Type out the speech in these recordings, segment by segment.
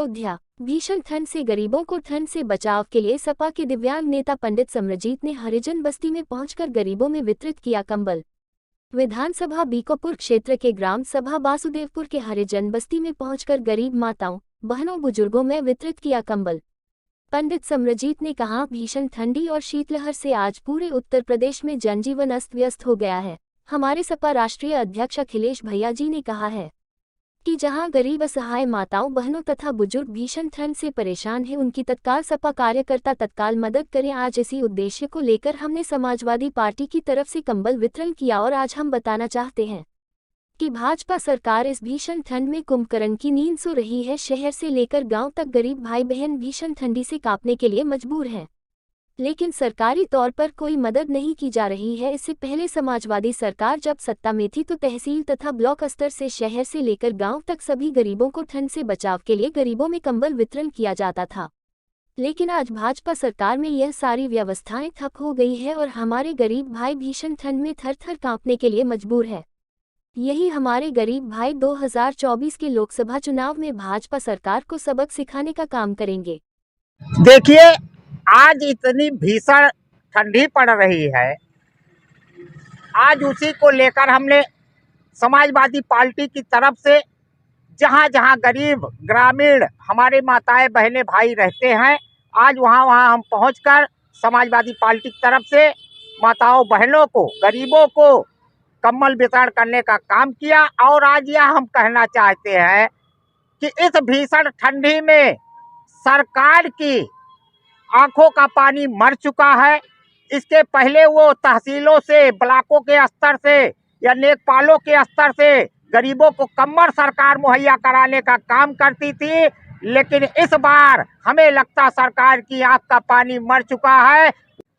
अयोध्या। भीषण ठंड से गरीबों को ठंड से बचाव के लिए सपा के दिव्यांग नेता पंडित समरजीत ने हरिजन बस्ती में पहुंचकर गरीबों में वितरित किया कंबल। विधानसभा बीकोपुर क्षेत्र के ग्राम सभा वासुदेवपुर के हरिजन बस्ती में पहुंचकर गरीब माताओं, बहनों, बुजुर्गों में वितरित किया कंबल। पंडित समरजीत ने कहा, भीषण ठंडी और शीतलहर से आज पूरे उत्तर प्रदेश में जनजीवन अस्त व्यस्त हो गया है। हमारे सपा राष्ट्रीय अध्यक्ष अखिलेश भैया जी ने कहा है कि जहां गरीब असहाय माताओं, बहनों तथा बुजुर्ग भीषण ठंड से परेशान हैं, उनकी तत्काल सपा कार्यकर्ता तत्काल मदद करें। आज इसी उद्देश्य को लेकर हमने समाजवादी पार्टी की तरफ से कंबल वितरण किया और आज हम बताना चाहते हैं कि भाजपा सरकार इस भीषण ठंड में कुंभकर्ण की नींद सो रही है। शहर से लेकर गांव तक गरीब भाई बहन भीषण ठंडी से कांपने के लिए मजबूर हैं, लेकिन सरकारी तौर पर कोई मदद नहीं की जा रही है। इससे पहले समाजवादी सरकार जब सत्ता में थी तो तहसील तथा ब्लॉक स्तर से शहर से लेकर गांव तक सभी गरीबों को ठंड से बचाव के लिए गरीबों में कंबल वितरण किया जाता था, लेकिन आज भाजपा सरकार में यह सारी व्यवस्थाएं ठप हो गई है और हमारे गरीब भाई भीषण ठंड में थर थर कांपने के लिए मजबूर है। यही हमारे गरीब भाई 2024 के लोकसभा चुनाव में भाजपा सरकार को सबक सिखाने का काम करेंगे। देखिए, आज इतनी भीषण ठंडी पड़ रही है, आज उसी को लेकर हमने समाजवादी पार्टी की तरफ से जहां जहां गरीब ग्रामीण हमारे माताएं बहनें भाई रहते हैं, आज वहां हम पहुंचकर समाजवादी पार्टी की तरफ से माताओं बहनों को, गरीबों को कंबल वितरण करने का काम किया। और आज यह हम कहना चाहते हैं कि इस भीषण ठंडी में सरकार की आंखों का पानी मर चुका है। इसके पहले वो तहसीलों से, ब्लॉकों के स्तर से या लेखपालों के स्तर से गरीबों को कंबल सरकार मुहैया कराने का काम करती थी, लेकिन इस बार हमें लगता सरकार की आंख का पानी मर चुका है।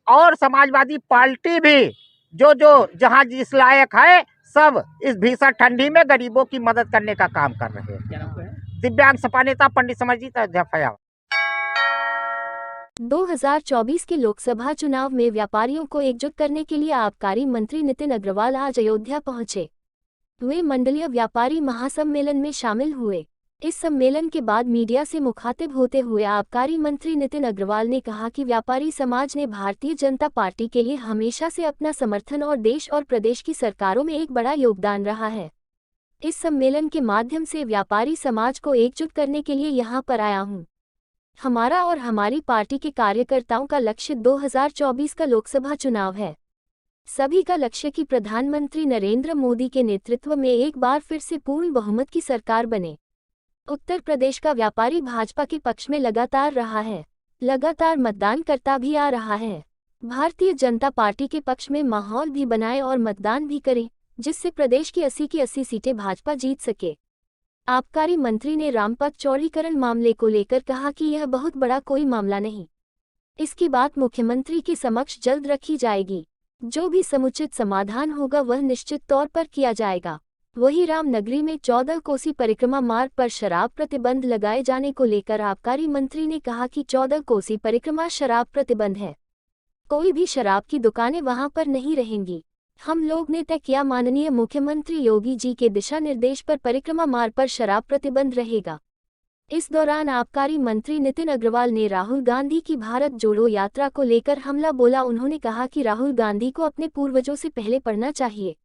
और समाजवादी पार्टी भी जो जहां जिस लायक है, सब इस भीषण ठंडी में गरीबों की मदद करने का काम कर रहे हैं। दिव्यांग सपा नेता पंडित समरजीत, अयोध्या। 2024 के लोकसभा चुनाव में व्यापारियों को एकजुट करने के लिए आबकारी मंत्री नितिन अग्रवाल आज अयोध्या पहुंचे। वे मंडलीय व्यापारी महासम्मेलन में शामिल हुए। इस सम्मेलन के बाद मीडिया से मुखातिब होते हुए आबकारी मंत्री नितिन अग्रवाल ने कहा कि व्यापारी समाज ने भारतीय जनता पार्टी के लिए हमेशा से अपना समर्थन और देश और प्रदेश की सरकारों में एक बड़ा योगदान रहा है। इस सम्मेलन के माध्यम से व्यापारी समाज को एकजुट करने के लिए यहाँ पर आया हूँ। हमारा और हमारी पार्टी के कार्यकर्ताओं का लक्ष्य 2024 का लोकसभा चुनाव है। सभी का लक्ष्य कि प्रधानमंत्री नरेंद्र मोदी के नेतृत्व में एक बार फिर से पूर्ण बहुमत की सरकार बने। उत्तर प्रदेश का व्यापारी भाजपा के पक्ष में लगातार रहा है, लगातार मतदान करता भी आ रहा है। भारतीय जनता पार्टी के पक्ष में माहौल भी बनाए और मतदान भी करें, जिससे प्रदेश की 80 की 80 सीटें भाजपा जीत सके। आबकारी मंत्री ने रामपथ चौड़ीकरण मामले को लेकर कहा कि यह बहुत बड़ा कोई मामला नहीं, इसकी बात मुख्यमंत्री के समक्ष जल्द रखी जाएगी। जो भी समुचित समाधान होगा वह निश्चित तौर पर किया जाएगा। वही रामनगरी में 14 कोसी परिक्रमा मार्ग पर शराब प्रतिबंध लगाए जाने को लेकर आबकारी मंत्री ने कहा कि 14 कोसी परिक्रमा शराब प्रतिबंध है, कोई भी शराब की दुकानें वहां पर नहीं रहेंगी। हम लोग ने तय किया, माननीय मुख्यमंत्री योगी जी के दिशा निर्देश पर परिक्रमा मार्ग पर शराब प्रतिबंध रहेगा। इस दौरान आबकारी मंत्री नितिन अग्रवाल ने राहुल गांधी की भारत जोड़ो यात्रा को लेकर हमला बोला। उन्होंने कहा कि राहुल गांधी को अपने पूर्वजों से पहले पढ़ना चाहिए,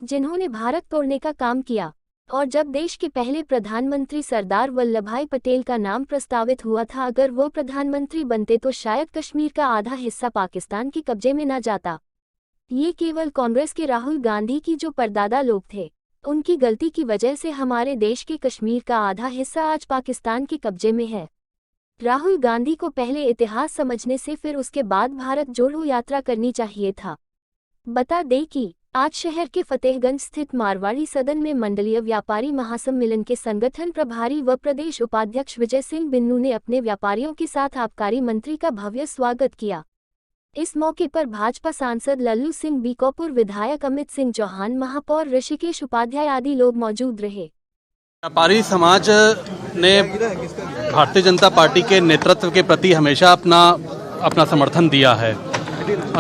जिन्होंने भारत तोड़ने का काम किया। और जब देश के पहले प्रधानमंत्री सरदार वल्लभभाई पटेल का नाम प्रस्तावित हुआ था, अगर वो प्रधानमंत्री बनते तो शायद कश्मीर का आधा हिस्सा पाकिस्तान के कब्जे में न जाता। ये केवल कांग्रेस के राहुल गांधी की जो परदादा लोग थे, उनकी गलती की वजह से हमारे देश के कश्मीर का आधा हिस्सा आज पाकिस्तान के कब्जे में है। राहुल गांधी को पहले इतिहास समझने से फिर उसके बाद भारत जोड़ो यात्रा करनी चाहिए था। बता दें कि आज शहर के फतेहगंज स्थित मारवाड़ी सदन में मंडलीय व्यापारी महासम्मेलन के संगठन प्रभारी व प्रदेश उपाध्यक्ष विजय सिंह बिन्नू ने अपने व्यापारियों के साथ आबकारी मंत्री का भव्य स्वागत किया। इस मौके पर भाजपा सांसद लल्लू सिंह, बीकोपुर विधायक अमित सिंह चौहान, महापौर ऋषिकेश उपाध्याय आदि लोग मौजूद रहे। व्यापारी समाज ने भारतीय जनता पार्टी के नेतृत्व के प्रति हमेशा अपना समर्थन दिया है।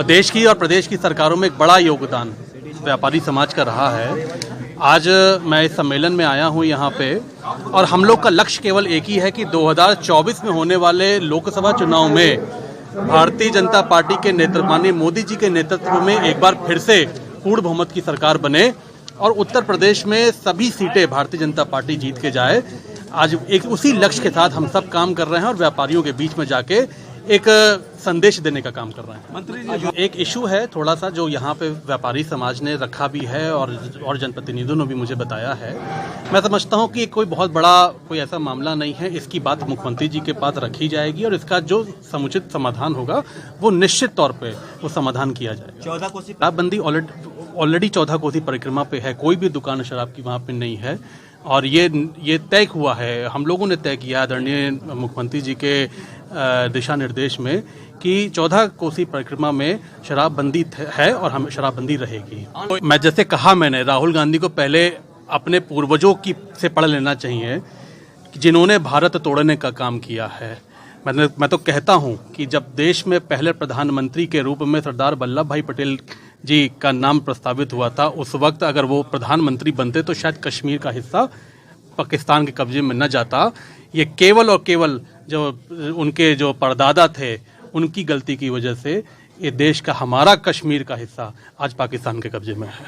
देश की और प्रदेश की सरकारों में एक बड़ा योगदान व्यापारी समाज का रहा है। आज मैं इस सम्मेलन में आया हूं यहाँ पे, और हम लोग का लक्ष्य केवल एक ही है कि 2024 में होने वाले लोकसभा चुनाव में भारतीय जनता पार्टी के नेतृत्व, माननीय मोदी जी के नेतृत्व में एक बार फिर से पूर्ण बहुमत की सरकार बने और उत्तर प्रदेश में सभी सीटें भारतीय जनता पार्टी जीत के जाए। आज एक उसी लक्ष्य के साथ हम सब काम कर रहे हैं और व्यापारियों के बीच में जाके एक संदेश देने का काम कर रहे हैं। मंत्री जी, एक इशू है थोड़ा सा जो यहाँ पे व्यापारी समाज ने रखा भी है और जनप्रतिनिधियों ने भी मुझे बताया है। मैं समझता हूँ कि कोई बहुत बड़ा कोई ऐसा मामला नहीं है, इसकी बात मुख्यमंत्री जी के पास रखी जाएगी और इसका जो समुचित समाधान होगा वो निश्चित तौर पे वो समाधान किया जाएगा। 14 कोसी शराबबंदी ऑलरेडी 14 कोसी परिक्रमा पे है, कोई भी दुकान शराब की वहाँ पे नहीं है और ये तय हुआ है, हम लोगों ने तय किया आदरणीय मुख्यमंत्री जी के दिशा निर्देश में कि 14 कोसी परिक्रमा में शराबबंदी है और हम शराबबंदी रहेगी। मैं जैसे कहा, मैंने राहुल गांधी को पहले अपने पूर्वजों की से पढ़ लेना चाहिए जिन्होंने भारत तोड़ने का काम किया है। मैं तो कहता हूं कि जब देश में पहले प्रधानमंत्री के रूप में सरदार वल्लभ भाई पटेल जी का नाम प्रस्तावित हुआ था, उस वक्त अगर वो प्रधानमंत्री बनते तो शायद कश्मीर का हिस्सा पाकिस्तान के कब्जे में न जाता। ये केवल और केवल जो उनके जो परदादा थे उनकी गलती की वजह से ये देश का, हमारा कश्मीर का हिस्सा आज पाकिस्तान के कब्जे में है।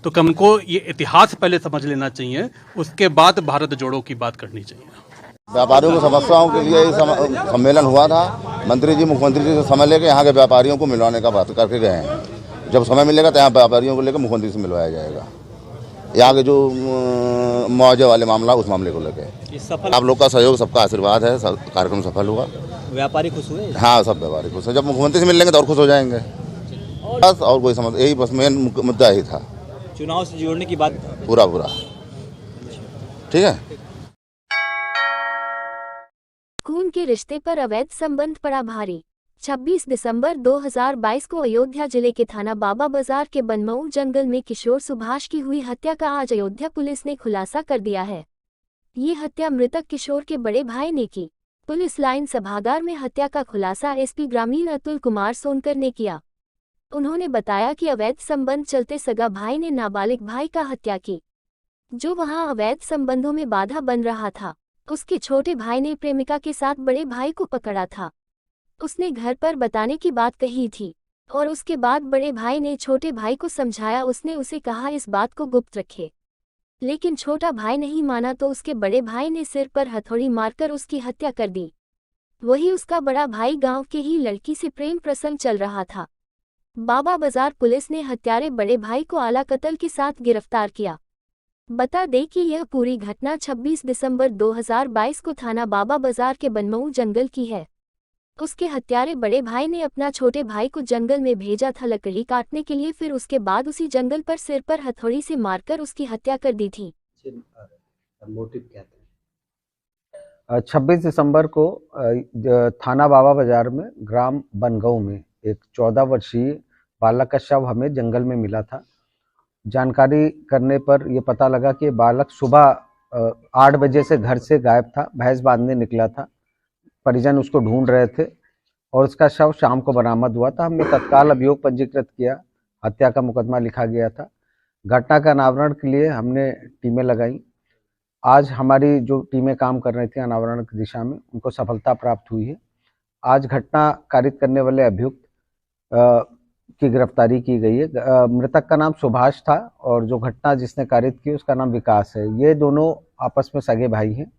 तो हमको ये इतिहास पहले समझ लेना चाहिए, उसके बाद भारत जोड़ो की बात करनी चाहिए। व्यापारियों की समस्याओं के लिए सम्मेलन हुआ था। मंत्री जी मुख्यमंत्री जी से समय लेकर यहाँ के व्यापारियों को मिलवाने का बात करके गए हैं। जब समय मिलेगा तो यहाँ व्यापारियों को लेकर मुख्यमंत्री से मिलवाया जाएगा। यहाँ के जो मुआवजे वाले मामला, उस मामले को लेकर आप लोग का सहयोग, सबका आशीर्वाद है, कार्यक्रम सफल हुआ। व्यापारी खुश हुए? हाँ, सब व्यापारी खुश है। जब मुख्यमंत्री से मिल लेंगे तो और खुश हो जाएंगे। बस और कोई समस्या, यही बस मेन मुद्दा यही था। चुनाव से जोड़ने की बात पूरा ठीक है। खून के रिश्ते पर अवैध संबंध पड़ा भारी। 26 दिसंबर 2022 को अयोध्या जिले के थाना बाबा बाजार के बनमऊ जंगल में किशोर सुभाष की हुई हत्या का आज अयोध्या पुलिस ने खुलासा कर दिया है। ये हत्या मृतक किशोर के बड़े भाई ने की। पुलिस लाइन सभागार में हत्या का खुलासा एसपी ग्रामीण अतुल कुमार सोनकर ने किया। उन्होंने बताया कि अवैध संबंध चलते सगा भाई ने नाबालिग भाई का हत्या की, जो वहां अवैध संबंधों में बाधा बन रहा था। उसके छोटे भाई ने प्रेमिका के साथ बड़े भाई को पकड़ा था। उसने घर पर बताने की बात कही थी और उसके बाद बड़े भाई ने छोटे भाई को समझाया। उसने उसे कहा इस बात को गुप्त रखे, लेकिन छोटा भाई नहीं माना तो उसके बड़े भाई ने सिर पर हथौड़ी मारकर उसकी हत्या कर दी। वही उसका बड़ा भाई गांव के ही लड़की से प्रेम प्रसंग चल रहा था। बाबा बाजार पुलिस ने हत्यारे बड़े भाई को आला कत्ल के साथ गिरफ्तार किया। बता दें कि यह पूरी घटना 26 दिसंबर 2022 को थाना बाबा बाजार के बनमऊ जंगल की है। उसके हत्यारे बड़े भाई ने अपना छोटे भाई को जंगल में भेजा था लकड़ी काटने के लिए, फिर उसके बाद उसी जंगल पर सिर पर हथौड़ी से मारकर उसकी हत्या कर दी थी। मोटिव क्या था? 26 दिसंबर को थाना बाबा बाजार में ग्राम बनगऊ में एक 14 वर्षीय बालक का शव हमें जंगल में मिला था। जानकारी करने पर यह पता लगा कि बालक सुबह 8 बजे से घर से गायब था, भैंस बांधने निकला था। परिजन उसको ढूंढ रहे थे और उसका शव शाम को बरामद हुआ था। हमने तत्काल अभियोग पंजीकृत किया, हत्या का मुकदमा लिखा गया था। घटना का अनावरण के लिए हमने टीमें लगाई। आज हमारी जो टीमें काम कर रही थी अनावरण की दिशा में, उनको सफलता प्राप्त हुई है। आज घटना कारित करने वाले अभियुक्त की गिरफ्तारी की गई है। मृतक का नाम सुभाष था और जो घटना जिसने कारित की उसका नाम विकास है। ये दोनों आपस में सगे भाई हैं।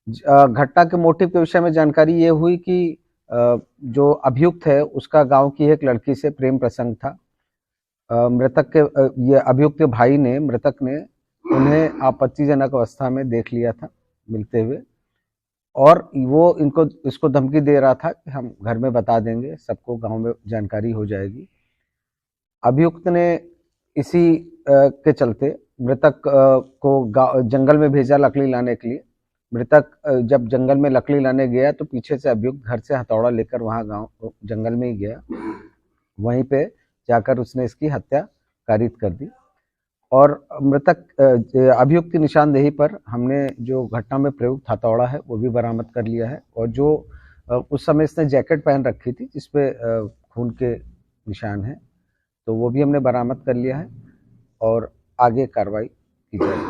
घटना के मोटिव के विषय में जानकारी ये हुई कि जो अभियुक्त है उसका गांव की एक लड़की से प्रेम प्रसंग था। मृतक के ये अभियुक्त के भाई ने, मृतक ने उन्हें आपत्तिजनक अवस्था में देख लिया था मिलते हुए और वो इसको धमकी दे रहा था कि हम घर में बता देंगे, सबको गांव में जानकारी हो जाएगी। अभियुक्त ने इसी के चलते मृतक को जंगल में भेजा लकड़ी लाने के लिए। मृतक जब जंगल में लकड़ी लाने गया तो पीछे से अभियुक्त घर से हथौड़ा लेकर वहां गांव जंगल में ही गया। वहीं पे जाकर उसने इसकी हत्या कारित कर दी और मृतक अभियुक्त की निशानदेही पर हमने जो घटना में प्रयुक्त हथौड़ा है वो भी बरामद कर लिया है और जो उस समय इसने जैकेट पहन रखी थी जिसपे खून के निशान हैं, तो वो भी हमने बरामद कर लिया है और आगे कार्रवाई की जाएगी।